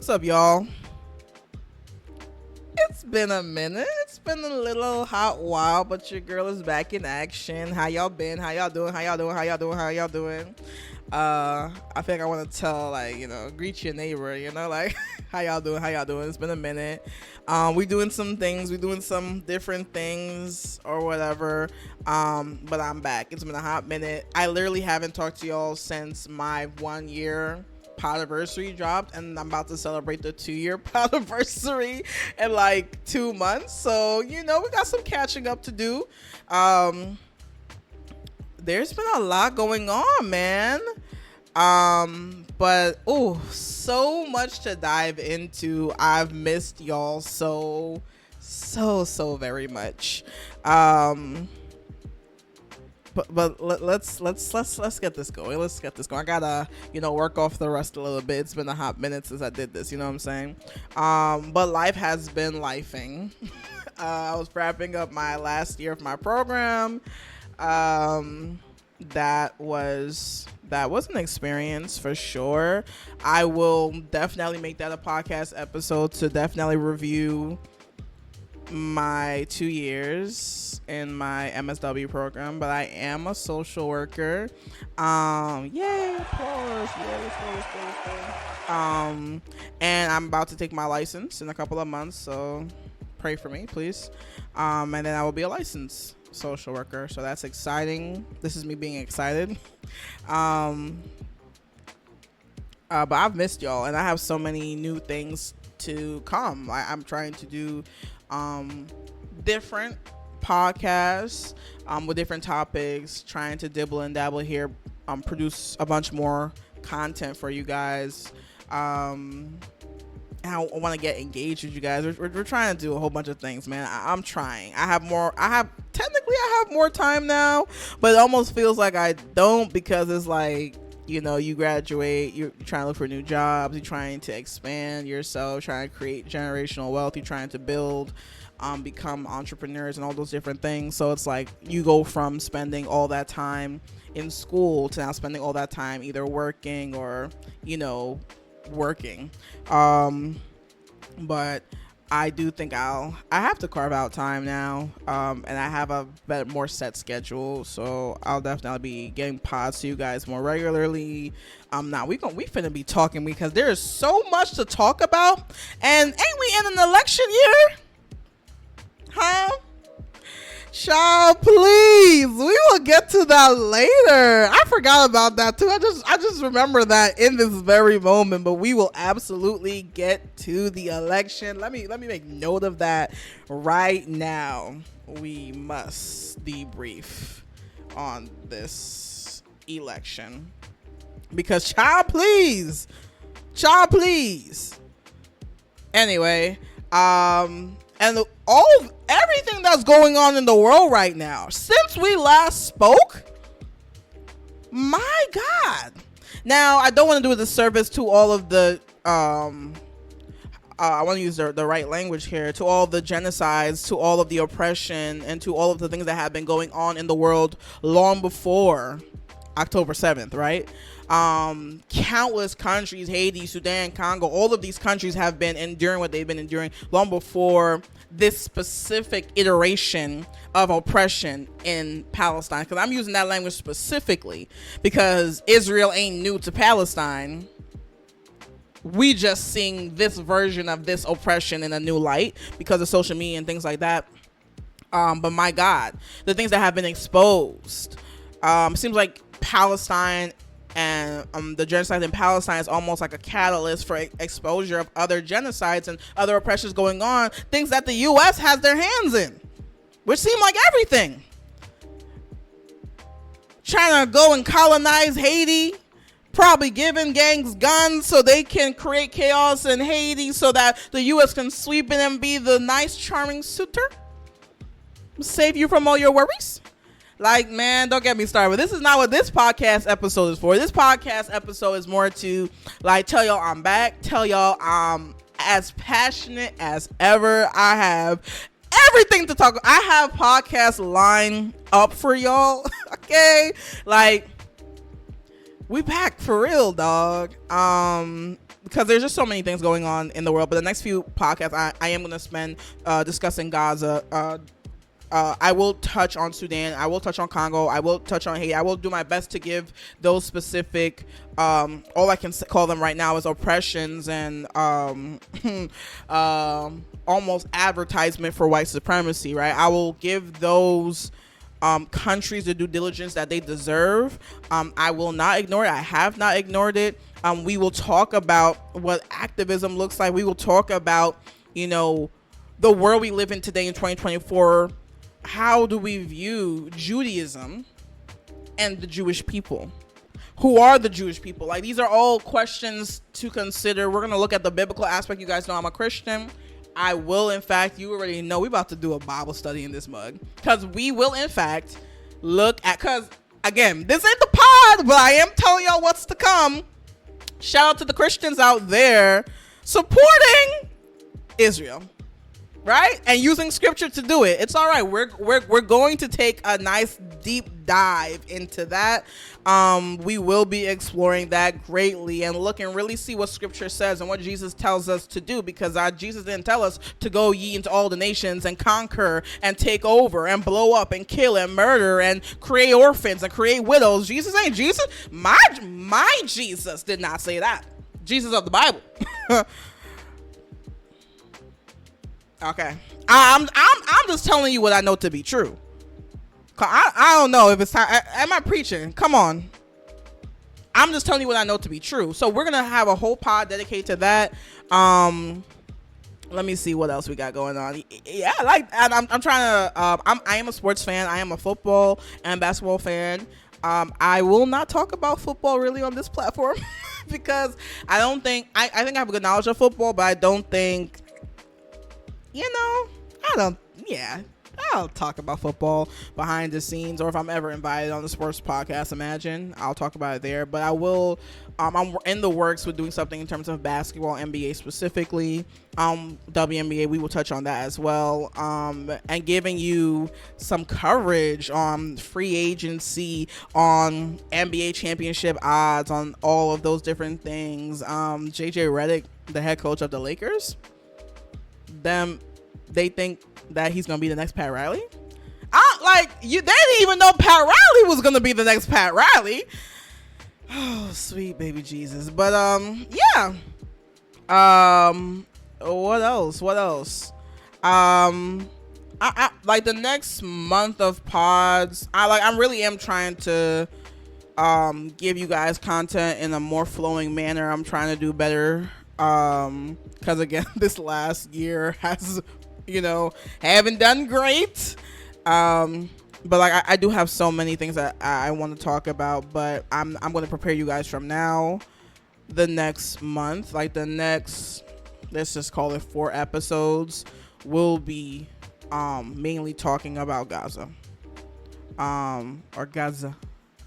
What's up, y'all? It's been a minute. It's been a little hot while, but your girl is back in action. How y'all been? How y'all doing? How y'all doing? How y'all doing? How y'all doing? I feel like I want to tell, greet your neighbor, how y'all doing? How y'all doing? It's been a minute. We doing some things. We doing some different things or whatever. But I'm back. It's been a hot minute. I literally haven't talked to y'all since my 1 year podiversary dropped, and I'm about to celebrate the 2 year podiversary in like 2 months. So, we got some catching up to do. There's been a lot going on, man. But so much to dive into. I've missed y'all so very much. But let's get this going. Let's get this going. I gotta, work off the rust a little bit. It's been a hot minute since I did this, you know what I'm saying? But life has been lifing. I was wrapping up my last year of my program. That was an experience for sure. I will definitely make that a podcast episode to definitely review my 2 years in my MSW program, but I am a social worker. Yay, applause. And I'm about to take my license in a couple of months, so pray for me, please. And then I will be a licensed social worker, so that's exciting. This is me being excited. But I've missed y'all, and I have so many new things to come. I'm trying to do different podcasts with different topics, trying to dibble and dabble here, produce a bunch more content for you guys. I want to get engaged with you guys. We're trying to do a whole bunch of things, man. I'm trying. I have more time now, but it almost feels like I don't, because it's like, you graduate, you're trying to look for new jobs, you're trying to expand yourself, trying to create generational wealth, you're trying to build, become entrepreneurs and all those different things. So it's like you go from spending all that time in school to now spending all that time either working or, working. But I do think I have to carve out time now, and I have a more set schedule, so I'll definitely be getting pods to you guys more regularly. Now we finna be talking, because there is so much to talk about, and ain't we in an election year? Huh? Child, please. We will get to that later. I forgot about that too. I just remember that in this very moment, but we will absolutely get to the election. Let me make note of that right now. We must debrief on this election, because child, please. Anyway, and everything that's going on in the world right now since we last spoke, my God. Now, I don't want to do a disservice to all of the I want to use the right language here, to all the genocides, to all of the oppression, and to all of the things that have been going on in the world long before October 7th, right? Countless countries, Haiti, Sudan, Congo, all of these countries have been enduring what they've been enduring long before this specific iteration of oppression in Palestine. Because I'm using that language specifically because Israel ain't new to Palestine. We just seeing this version of this oppression in a new light because of social media and things like that. But my God, the things that have been exposed. Seems like Palestine and the genocide in Palestine is almost like a catalyst for exposure of other genocides and other oppressions going on, things that the U.S. has their hands in, which seem like everything. Trying to go and colonize Haiti, probably giving gangs guns so they can create chaos in Haiti so that the U.S. can sweep in and be the nice, charming suitor, save you from all your worries. Like, man, don't get me started. But this is not what this podcast episode is for. This podcast episode is more to, tell y'all I'm back. Tell y'all I'm as passionate as ever. I have everything to talk. I have podcasts lined up for y'all. Okay? We back for real, dog. because there's just so many things going on in the world. But the next few podcasts, I am going to spend discussing Gaza. I will touch on Sudan. I will touch on Congo. I will touch on Haiti. I will do my best to give those specific, all I can call them right now is oppressions and almost advertisement for white supremacy, right? I will give those countries the due diligence that they deserve. I will not ignore it. I have not ignored it. We will talk about what activism looks like. We will talk about, the world we live in today in 2024. How do we view Judaism and the Jewish people? Who are the Jewish people? Like, these are all questions to consider. We're going to look at the biblical aspect. You guys know I'm a Christian. I will, in fact, you already know, we about to do a Bible study in this mug. Because we will, in fact, look at, because, again, this ain't the pod, but I am telling y'all what's to come. Shout out to the Christians out there supporting Israel. Right? And using scripture to do it. It's all right. We're going to take a nice deep dive into that. We will be exploring that greatly and look and really see what scripture says and what Jesus tells us to do, because Jesus didn't tell us to go ye into all the nations and conquer and take over and blow up and kill and murder and create orphans and create widows. Jesus ain't Jesus. My Jesus did not say that. Jesus of the Bible. Okay, I'm just telling you what I know to be true. I don't know if it's time. Am I preaching? Come on. I'm just telling you what I know to be true. So we're gonna have a whole pod dedicated to that. Let me see what else we got going on. Yeah, I'm trying to. I am a sports fan. I am a football and basketball fan. I will not talk about football really on this platform because I don't think I think I have a good knowledge of football, but I don't think. I'll talk about football behind the scenes, or if I'm ever invited on the sports podcast, imagine I'll talk about it there. But I will, I'm in the works with doing something in terms of basketball, NBA specifically, WNBA. We will touch on that as well, and giving you some coverage on free agency, on NBA championship odds, on all of those different things. JJ Redick, the head coach of the Lakers, they think that he's gonna be the next Pat Riley. They didn't even know Pat Riley was gonna be the next Pat Riley. Oh, sweet baby Jesus. But yeah. What else? I like the next month of pods. I really am trying to give you guys content in a more flowing manner. I'm trying to do better. Because again, this last year has, haven't done great. But I do have so many things that I want to talk about, but I'm going to prepare you guys from now. The next month, let's just call it 4 episodes, will be mainly talking about Gaza. Or Gaza.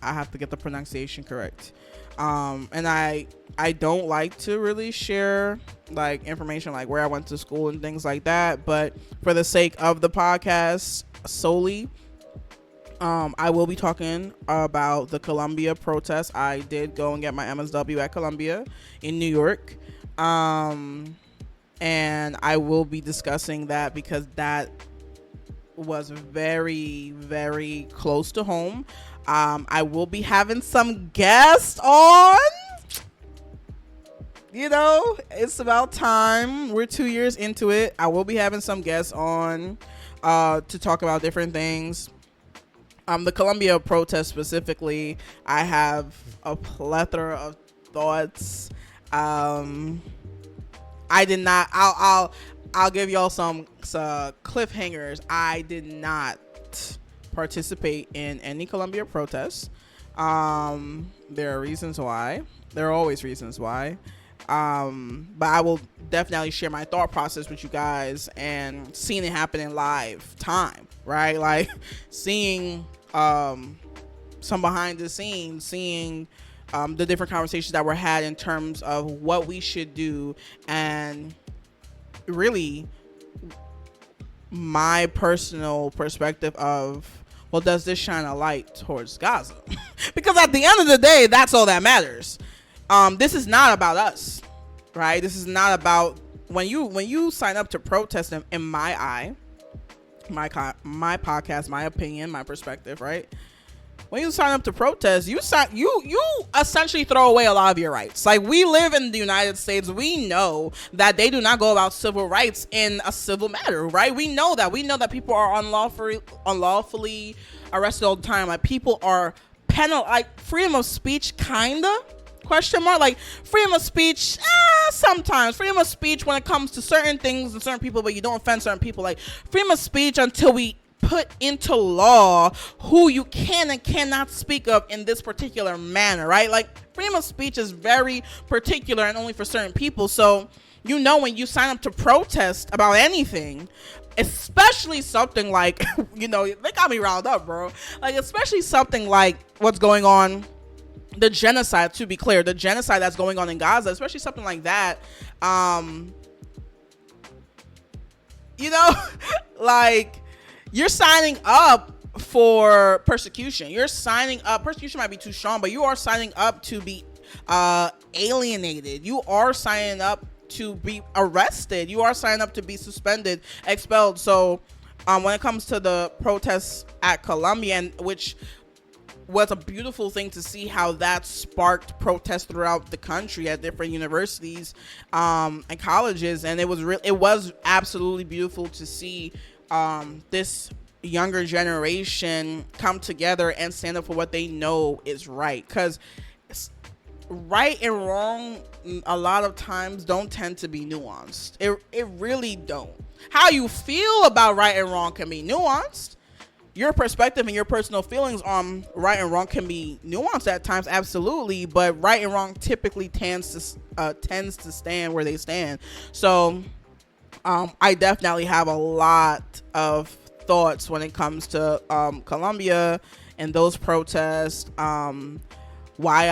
I have to get the pronunciation correct. And I don't like to really share information like where I went to school and things like that, but for the sake of the podcast solely, I will be talking about the Columbia protest. I did go and get my MSW at Columbia in New York, and I will be discussing that because that was very, very close to home. I will be having some guests on. It's about time. We're 2 years into it. I will be having some guests on to talk about different things. The Columbia protest specifically, I have a plethora of thoughts. I did not. I'll give y'all some cliffhangers. I did not participate in any Columbia protests. There are reasons why. There are always reasons why. But I will definitely share my thought process with you guys and seeing it happen in live time, right? Seeing some behind the scenes, seeing the different conversations that were had in terms of what we should do, and really my personal perspective of, well, does this shine a light towards Gaza? Because at the end of the day, that's all that matters. This is not about us. right? This is not about when you sign up to protest. In my eye, my podcast, my opinion, my perspective, right? When you sign up to protest, you essentially throw away a lot of your rights. Like, we live in the United States. We know that they do not go about civil rights in a civil matter, right? We know that. We know that people are unlawfully arrested all the time. Like, people are penalized. Like, freedom of speech, kinda? Question mark. Like, freedom of speech, sometimes. Freedom of speech when it comes to certain things and certain people, but you don't offend certain people. Like, freedom of speech until we put into law who you can and cannot speak of in this particular manner, right? Like, freedom of speech is very particular and only for certain people. So, you know, when you sign up to protest about anything, especially something like, you know, they got me riled up, bro. Like, especially something like what's going on, the genocide, to be clear, the genocide that's going on in Gaza, especially something like that, you know, like, you're signing up for persecution. You're signing up. Persecution might be too strong, but you are signing up to be alienated. You are signing up to be arrested. You are signing up to be suspended, expelled. So when it comes to the protests at Columbia, and which was a beautiful thing to see how that sparked protests throughout the country at different universities and colleges, and it was absolutely beautiful to see this younger generation come together and stand up for what they know is right, because right and wrong a lot of times don't tend to be nuanced. It really don't. How you feel about right and wrong can be nuanced. Your perspective and your personal feelings on right and wrong can be nuanced at times, absolutely, but right and wrong typically tends to stand where they stand. So I definitely have a lot of thoughts when it comes to Columbia and those protests. Why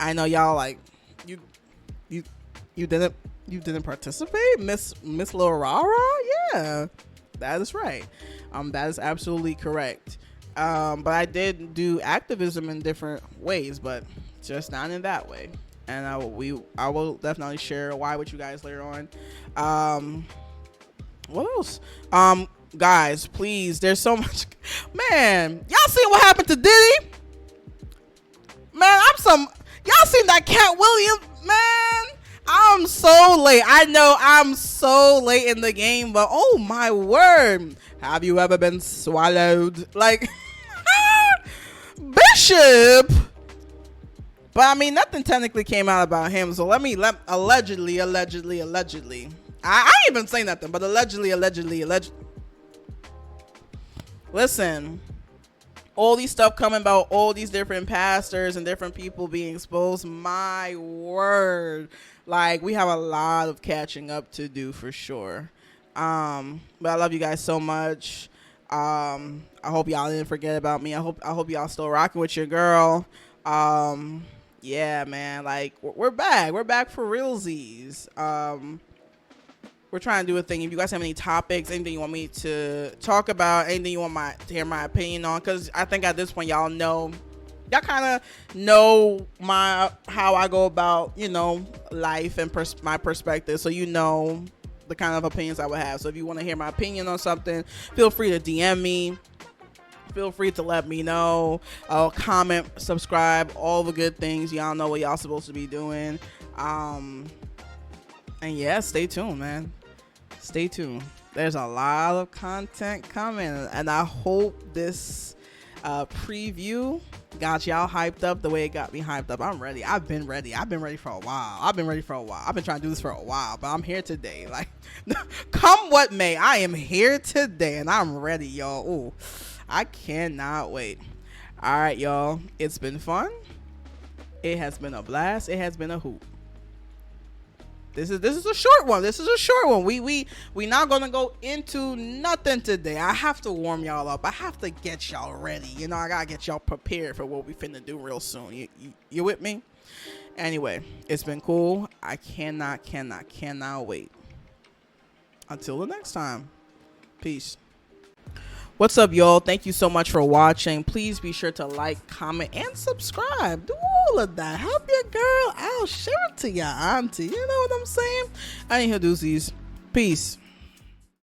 I know y'all like you didn't participate, Miss Lil Rara? Yeah, that is right. That is absolutely correct. But I did do activism in different ways, but just not in that way. And I will definitely share why with you guys later on. What else? Guys, please, there's so much. Man, y'all seen what happened to Diddy? Man, y'all seen that Cat Williams? Man, I'm so late. I know I'm so late in the game, but oh my word. Have you ever been swallowed? Like, Bishop. But I mean, nothing technically came out about him. So allegedly. I ain't even say nothing, but allegedly. Listen, all these stuff coming about all these different pastors and different people being exposed. My word. Like, we have a lot of catching up to do for sure. But I love you guys so much. I hope y'all didn't forget about me. I hope y'all still rocking with your girl. Yeah, man, like, we're back. We're back for realsies. We're trying to do a thing. If you guys have any topics, anything you want me to talk about, anything you want to hear my opinion on, because I think at this point y'all kind of know how I go about, you know, life and my perspective, so you know the kind of opinions I would have. So if you want to hear my opinion on something, feel free to DM me. Feel free to let me know. Comment, subscribe, all the good things. Y'all know what y'all supposed to be doing. And yeah, stay tuned, man. Stay tuned. There's a lot of content coming, and I hope this preview got y'all hyped up the way it got me hyped up. I'm ready. I've been ready for a while. I've been trying to do this for a while, but I'm here today. Like, come what may, I am here today, and I'm ready, y'all. Ooh, I cannot wait. All right, y'all. It's been fun. It has been a blast. It has been a hoot. This is a short one. We not gonna go into nothing today. I have to warm y'all up. I have to get y'all ready. You know, I gotta get y'all prepared for what we finna do real soon. You with me? Anyway, it's been cool. I cannot wait. Until the next time. Peace. What's up, y'all? Thank you so much for watching. Please be sure to like, comment, and subscribe. Do all of that. Help your girl out. Share it to your auntie. You know what I'm saying? I ain't here doozies. Peace.